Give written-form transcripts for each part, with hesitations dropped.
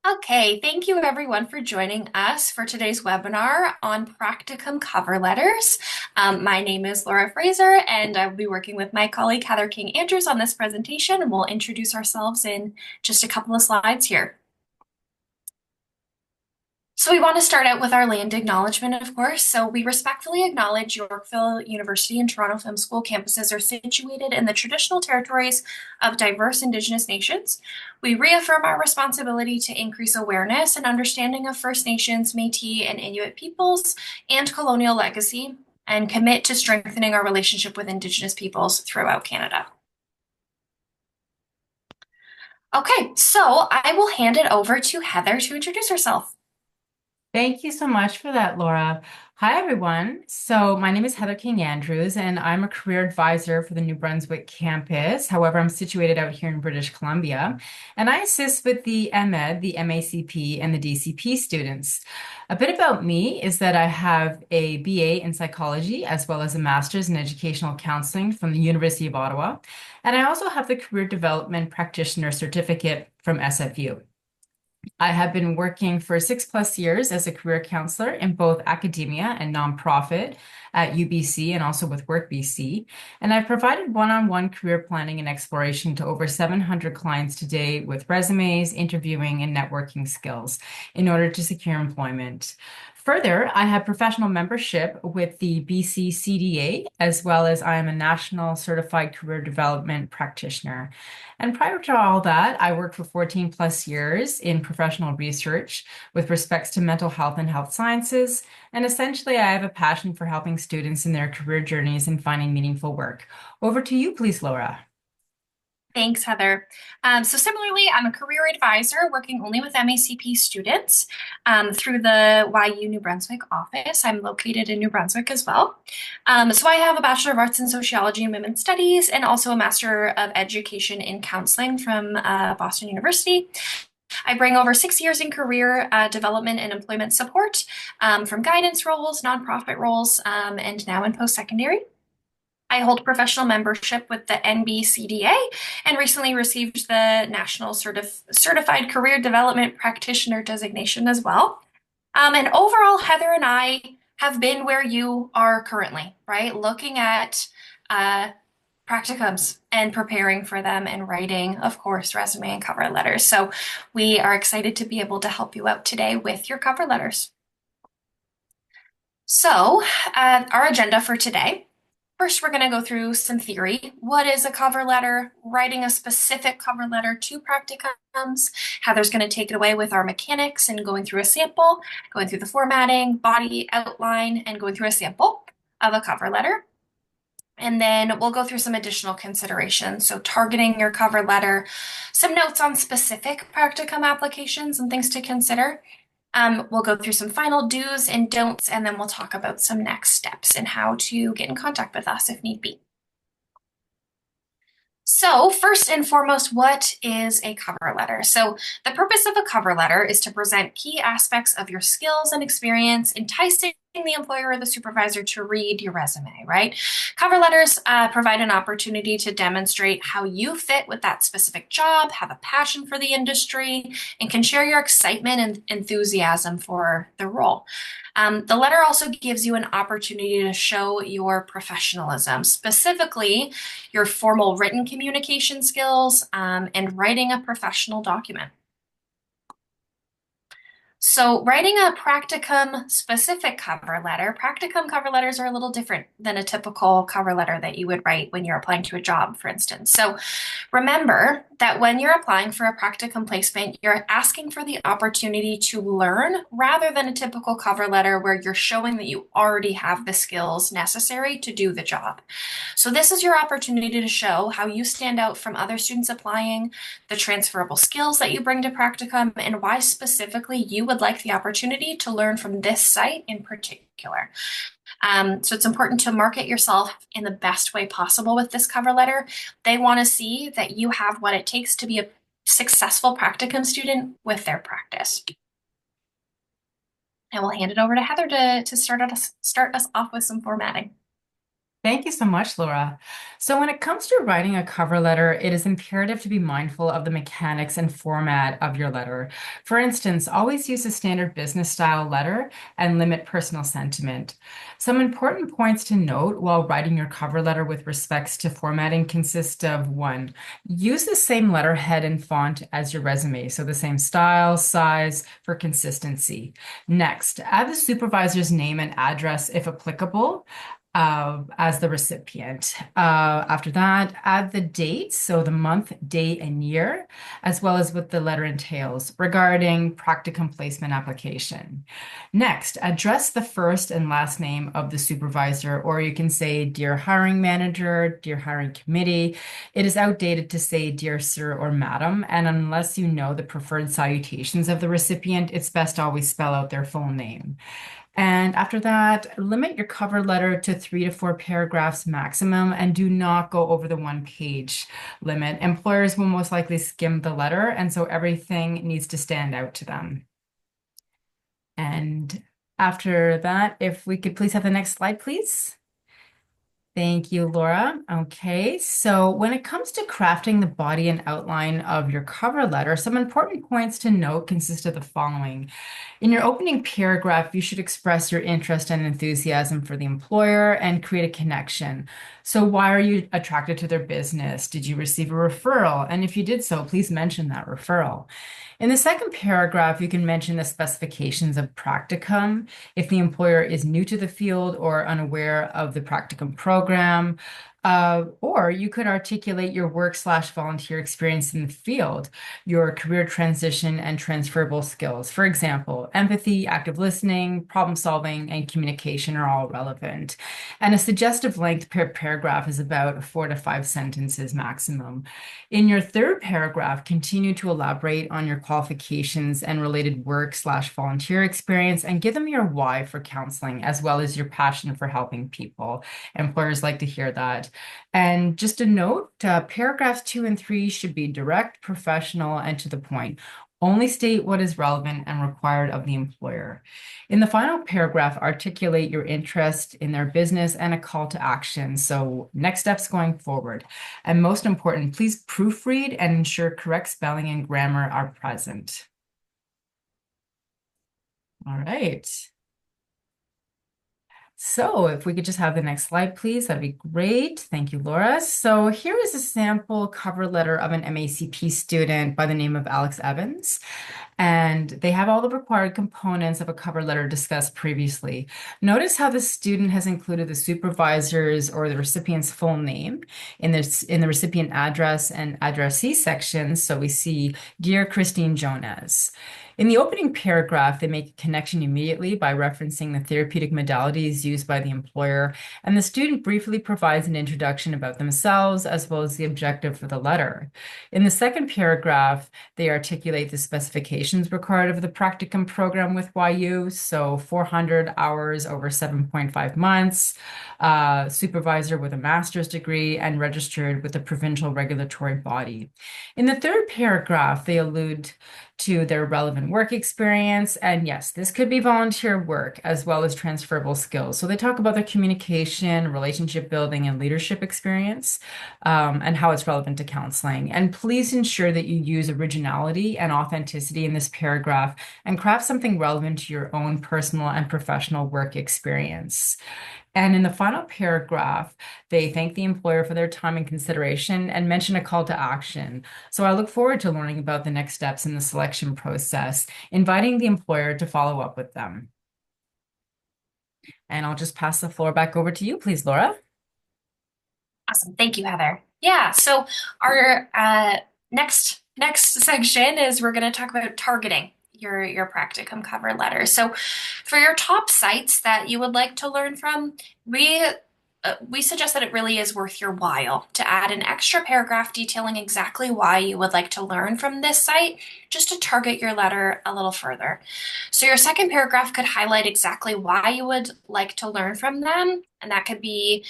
Okay, thank you everyone for joining us for today's webinar on practicum cover letters. My name is Laura Fraser, and I will be working with my colleague Heather King Andrews on this presentation, and we'll introduce ourselves in just a couple of slides here. So we want to start out with our land acknowledgement, of course. So we respectfully acknowledge Yorkville University and Toronto Film School campuses are situated in the traditional territories of diverse Indigenous nations. We reaffirm our responsibility to increase awareness and understanding of First Nations, Métis, and Inuit peoples and colonial legacy, and commit to strengthening our relationship with Indigenous peoples throughout Canada. Okay, so I will hand it over to Heather to introduce herself. Thank you so much for that, Laura. Hi, everyone. So, my name is Heather King Andrews, and I'm a career advisor for the New Brunswick campus. However, I'm situated out here in British Columbia, and I assist with the MED, the MACP, and the DCP students. A bit about me is that I have a BA in psychology as well as a master's in educational counseling from the University of Ottawa, and I also have the career development practitioner certificate from SFU. I have been working for 6+ years as a career counselor in both academia and nonprofit at UBC and also with Work BC. And I've provided one-on-one career planning and exploration to over 700 clients today with resumes, interviewing, and networking skills in order to secure employment. Further, I have professional membership with the BC CDA, as well as I am a national certified career development practitioner. And prior to all that, I worked for 14+ years in professional research with respects to mental health and health sciences. And essentially, I have a passion for helping students in their career journeys and finding meaningful work. Over to you, please, Laura. Thanks, Heather. So similarly, I'm a career advisor working only with MACP students through the YU New Brunswick office. I'm located in New Brunswick as well. So I have a Bachelor of Arts in Sociology and Women's Studies and also a Master of Education in Counseling from Boston University. I bring over 6 years in career development and employment support from guidance roles, nonprofit roles, and now in post-secondary. I hold professional membership with the NBCDA and recently received the National Certified Career Development Practitioner designation as well. And overall, Heather and I have been where you are currently, right? Looking at practicums and preparing for them and writing, of course, resume and cover letters. So we are excited to be able to help you out today with your cover letters. So, our agenda for today. First, we're going to go through some theory. What is a cover letter? Writing a specific cover letter to practicums. Heather's going to take it away with our mechanics and going through a sample, going through the formatting, body outline, and going through a sample of a cover letter. And then we'll go through some additional considerations. So targeting your cover letter, some notes on specific practicum applications and things to consider. We'll go through some final do's and don'ts, and then we'll talk about some next steps and how to get in contact with us if need be. So, first and foremost, what is a cover letter? So, the purpose of a cover letter is to present key aspects of your skills and experience, enticing the employer or the supervisor to read your resume, right? Cover letters provide an opportunity to demonstrate how you fit with that specific job, have a passion for the industry, and can share your excitement and enthusiasm for the role. The letter also gives you an opportunity to show your professionalism, specifically your formal written communication skills and writing a professional document. So, writing a practicum specific cover letter, practicum cover letters are a little different than a typical cover letter that you would write when you're applying to a job, for instance. So, remember that when you're applying for a practicum placement, you're asking for the opportunity to learn rather than a typical cover letter where you're showing that you already have the skills necessary to do the job. So, this is your opportunity to show how you stand out from other students applying, the transferable skills that you bring to practicum, and why specifically you would like the opportunity to learn from this site in particular. So it's important to market yourself in the best way possible with this cover letter. They want to see that you have what it takes to be a successful practicum student with their practice. And we'll hand it over to Heather to start us off with some formatting. Thank you so much, Laura. So, when it comes to writing a cover letter, it is imperative to be mindful of the mechanics and format of your letter. For instance, always use a standard business style letter and limit personal sentiment. Some important points to note while writing your cover letter with respects to formatting consist of one, use the same letterhead and font as your resume, so the same style, size for consistency. Next, add the supervisor's name and address if applicable as the recipient. After that, add the date, so the month, day, and year, as well as what the letter entails regarding practicum placement application. Next, address the first and last name of the supervisor, or you can say, Dear Hiring Manager, Dear Hiring Committee. It is outdated to say, Dear Sir or Madam, and unless you know the preferred salutations of the recipient, it's best to always spell out their full name. And after that, limit your cover letter to 3 to 4 paragraphs maximum and do not go over the 1 page limit. Employers will most likely skim the letter, and so everything needs to stand out to them. And after that, if we could please have the next slide, please. Thank you, Laura. Okay, so when it comes to crafting the body and outline of your cover letter, some important points to note consist of the following. In your opening paragraph, you should express your interest and enthusiasm for the employer and create a connection. So, why are you attracted to their business? Did you receive a referral? And if you did so, please mention that referral. In the second paragraph, you can mention the specifications of practicum if the employer is new to the field or unaware of the practicum program. Or you could articulate your work/volunteer experience in the field, your career transition and transferable skills. For example, empathy, active listening, problem solving, and communication are all relevant. And a suggestive length per paragraph is about 4 to 5 sentences maximum. In your third paragraph, continue to elaborate on your qualifications and related work/volunteer experience and give them your why for counseling, as well as your passion for helping people. Employers like to hear that. And just a note, paragraphs 2 and 3 should be direct, professional, and to the point. Only state what is relevant and required of the employer. In the final paragraph, articulate your interest in their business and a call to action. So, next steps going forward. And most important, please proofread and ensure correct spelling and grammar are present. All right. So if we could just have the next slide, please, that'd be great. Thank you, Laura. So here is a sample cover letter of an MACP student by the name of Alex Evans. And they have all the required components of a cover letter discussed previously. Notice how the student has included the supervisor's or the recipient's full name in the recipient address and addressee sections. So we see, Dear Christine Jones. In the opening paragraph, they make a connection immediately by referencing the therapeutic modalities used by the employer, and the student briefly provides an introduction about themselves as well as the objective for the letter. In the second paragraph, they articulate the specifications required of the practicum program with YU, so 400 hours over 7.5 months, supervisor with a master's degree, and registered with a provincial regulatory body. In the third paragraph, they allude to their relevant work experience. And yes, this could be volunteer work as well as transferable skills. So they talk about their communication, relationship building, and leadership experience, and how it's relevant to counseling. And please ensure that you use originality and authenticity in this paragraph and craft something relevant to your own personal and professional work experience. And in the final paragraph, they thank the employer for their time and consideration and mention a call to action. So I look forward to learning about the next steps in the selection process, inviting the employer to follow up with them. And I'll just pass the floor back over to you, please, Laura. Awesome. Thank you, Heather. Yeah, so our next section is we're going to talk about targeting your practicum cover letter. So for your top sites that you would like to learn from, we suggest that it really is worth your while to add an extra paragraph detailing exactly why you would like to learn from this site, just to target your letter a little further. So your second paragraph could highlight exactly why you would like to learn from them, and that could be,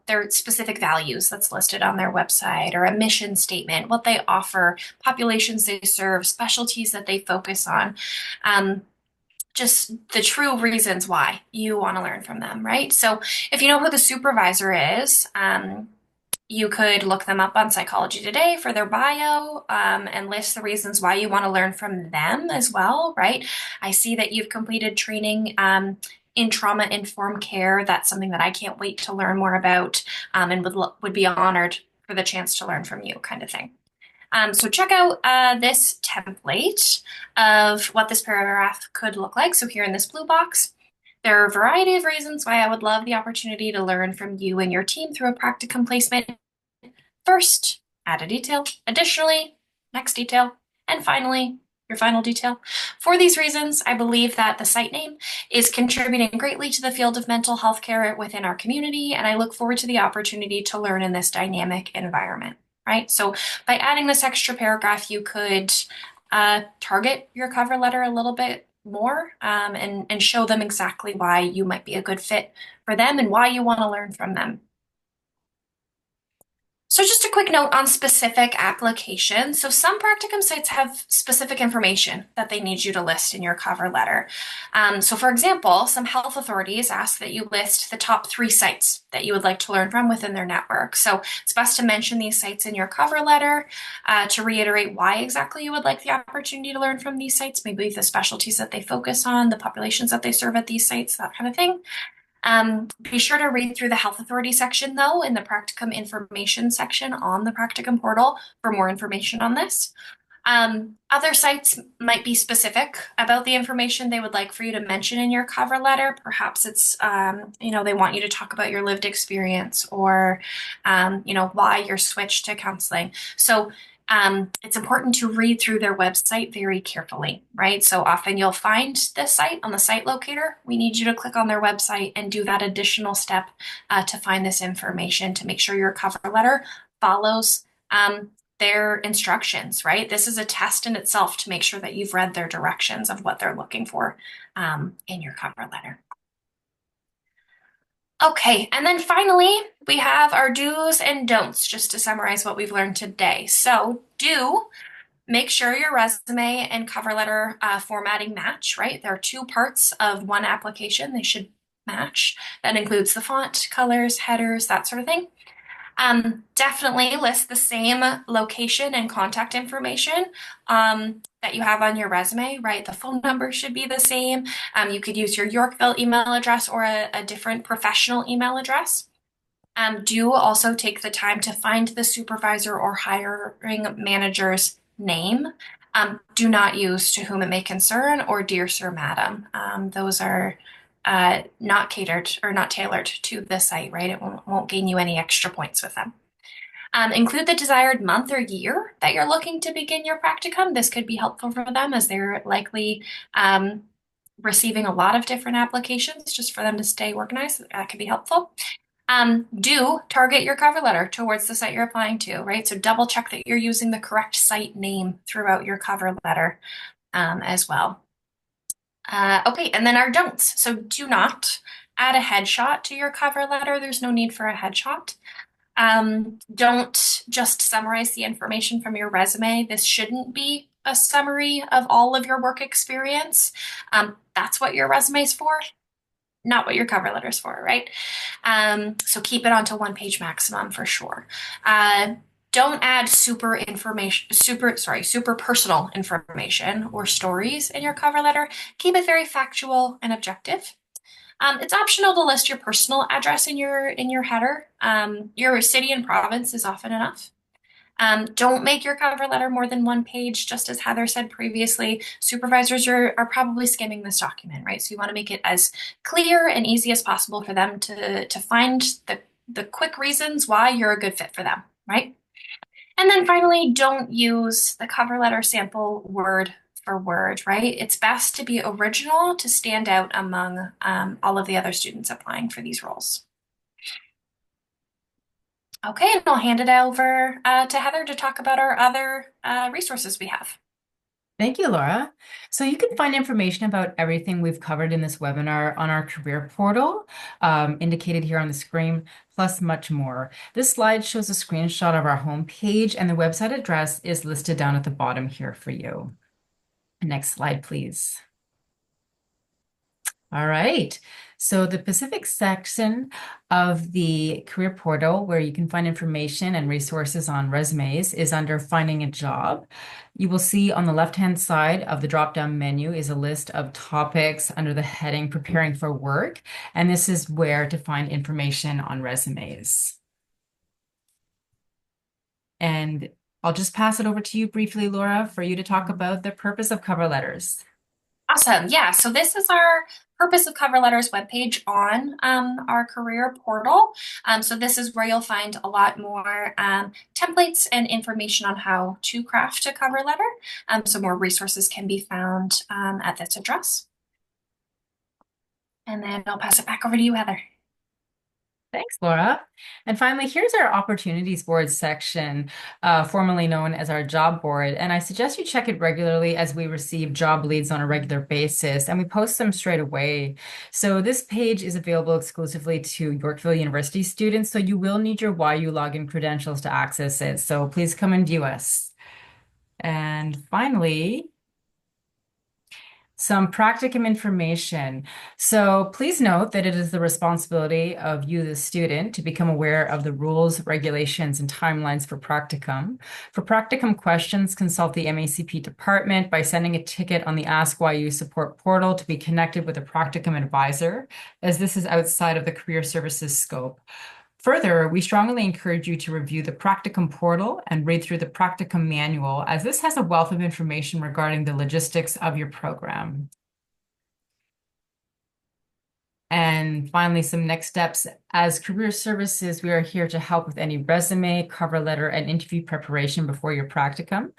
their specific values that's listed on their website, or a mission statement, what they offer, populations they serve, specialties that they focus on. just the true reasons why you want to learn from them, right? So if you know who the supervisor is, you could look them up on Psychology Today for their bio, and list the reasons why you want to learn from them as well, right? I see that you've completed training in trauma informed care. That's something that I can't wait to learn more about, and would be honored for the chance to learn from you, kind of thing. So check out this template of what this paragraph could look like. So here in this blue box, there are a variety of reasons why I would love the opportunity to learn from you and your team through a practicum placement. First, add a detail. Additionally, next detail. And finally, your final detail. For these reasons, I believe that the site name is contributing greatly to the field of mental health care within our community, and I look forward to the opportunity to learn in this dynamic environment, right? So by adding this extra paragraph, you could target your cover letter a little bit more, and show them exactly why you might be a good fit for them and why you want to learn from them. So just a quick note on specific applications. So some practicum sites have specific information that they need you to list in your cover letter. So for example, some health authorities ask that you list the top 3 sites that you would like to learn from within their network. So it's best to mention these sites in your cover letter, to reiterate why exactly you would like the opportunity to learn from these sites, maybe the specialties that they focus on, the populations that they serve at these sites, that kind of thing. Be sure to read through the health authority section, though, in the practicum information section on the practicum portal for more information on this. Other sites might be specific about the information they would like for you to mention in your cover letter. Perhaps it's, they want you to talk about your lived experience, or, why you're switched to counseling. So it's important to read through their website very carefully, right? So often you'll find this site on the site locator. We need you to click on their website and do that additional step to find this information, to make sure your cover letter follows their instructions, right? This is a test in itself to make sure that you've read their directions of what they're looking for in your cover letter. Okay, and then finally, we have our do's and don'ts, just to summarize what we've learned today. So, do make sure your resume and cover letter formatting match, right? There are 2 parts of one application. They should match. That includes the font, colors, headers, that sort of thing. Definitely list the same location and contact information that you have on your resume, right? The phone number should be the same. You could use your Yorkville email address or a different professional email address. Do also take the time to find the supervisor or hiring manager's name. Do not use "to whom it may concern" or "dear sir, madam." Those are not catered or not tailored to the site, right? It won't gain you any extra points with them. Include the desired month or year that you're looking to begin your practicum. This could be helpful for them, as they're likely receiving a lot of different applications. Just for them to stay organized, that could be helpful. Do target your cover letter towards the site you're applying to, right? So double check that you're using the correct site name throughout your cover letter as well. Okay, and then our don'ts. So do not add a headshot to your cover letter. There's no need for a headshot. Don't just summarize the information from your resume. This shouldn't be a summary of all of your work experience. That's what your resume is for, not what your cover letter's for, right? So keep it onto 1 page maximum for sure. Don't add super personal information or stories in your cover letter. Keep it very factual and objective. It's optional to list your personal address in your header. Your city and province is often enough. Don't make your cover letter more than 1 page. Just as Heather said previously, supervisors are probably skimming this document, right? So you want to make it as clear and easy as possible for them to find the quick reasons why you're a good fit for them, right? And then finally, don't use the cover letter sample word for word, right? It's best to be original to stand out among all of the other students applying for these roles. Okay, and I'll hand it over to Heather to talk about our other resources we have. Thank you, Laura. So you can find information about everything we've covered in this webinar on our career portal, indicated here on the screen, plus much more. This slide shows a screenshot of our homepage, and the website address is listed down at the bottom here for you. Next slide, please. All right. So the Pacific section of the career portal where you can find information and resources on resumes is under Finding a Job. You will see on the left-hand side of the drop-down menu is a list of topics under the heading Preparing for Work, and this is where to find information on resumes. And I'll just pass it over to you briefly, Laura, for you to talk about the purpose of cover letters. Awesome. Yeah. So this is our Purpose of Cover Letters webpage on our career portal. So this is where you'll find a lot more templates and information on how to craft a cover letter. So more resources can be found at this address. And then I'll pass it back over to you, Heather. Thanks, Laura. And finally, here's our opportunities board section, formerly known as our job board. And I suggest you check it regularly as we receive job leads on a regular basis and we post them straight away. So this page is available exclusively to Yorkville University students. So you will need your YU login credentials to access it. So please come and view us. And finally, some practicum information. So please note that it is the responsibility of you, the student, to become aware of the rules, regulations, and timelines for practicum. For practicum questions, consult the MACP department by sending a ticket on the Ask YU support portal to be connected with a practicum advisor, as this is outside of the career services scope. Further, we strongly encourage you to review the Practicum portal and read through the Practicum manual, as this has a wealth of information regarding the logistics of your program. And finally, some next steps. As career services, we are here to help with any resume, cover letter, and interview preparation before your practicum.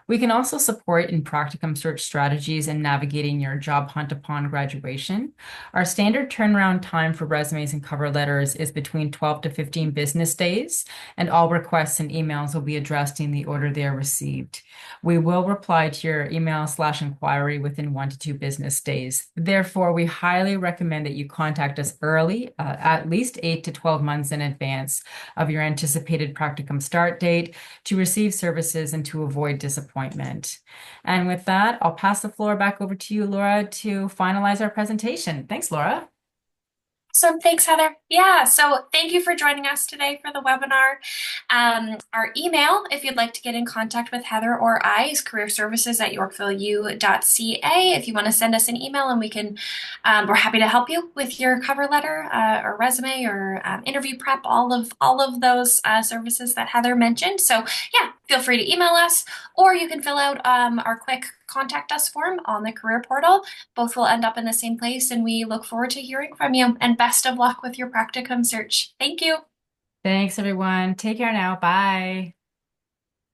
We can also support in practicum search strategies and navigating your job hunt upon graduation. Our standard turnaround time for resumes and cover letters is between 12 to 15 business days, and all requests and emails will be addressed in the order they are received. We will reply to your email/inquiry within 1 to 2 business days. Therefore, we highly recommend that you contact us early, at least 8 to 12 months in advance of your anticipated practicum start date, to receive services and to avoid disappointment. And with that, I'll pass the floor back over to you, Laura, to finalize our presentation. Thanks, Laura. So thanks, Heather. Yeah, so thank you for joining us today for the webinar. Our email, if you'd like to get in contact with Heather or I, is careerservices@yorkvilleu.ca. If you want to send us an email and we're happy to help you with your cover letter or resume or interview prep, all of those services that Heather mentioned. So yeah, feel free to email us, or you can fill out our quick contact us form on the career portal. Both will end up in the same place, and we look forward to hearing from you. And best of luck with your practicum search. Thank you. Thanks, everyone. Take care now. Bye.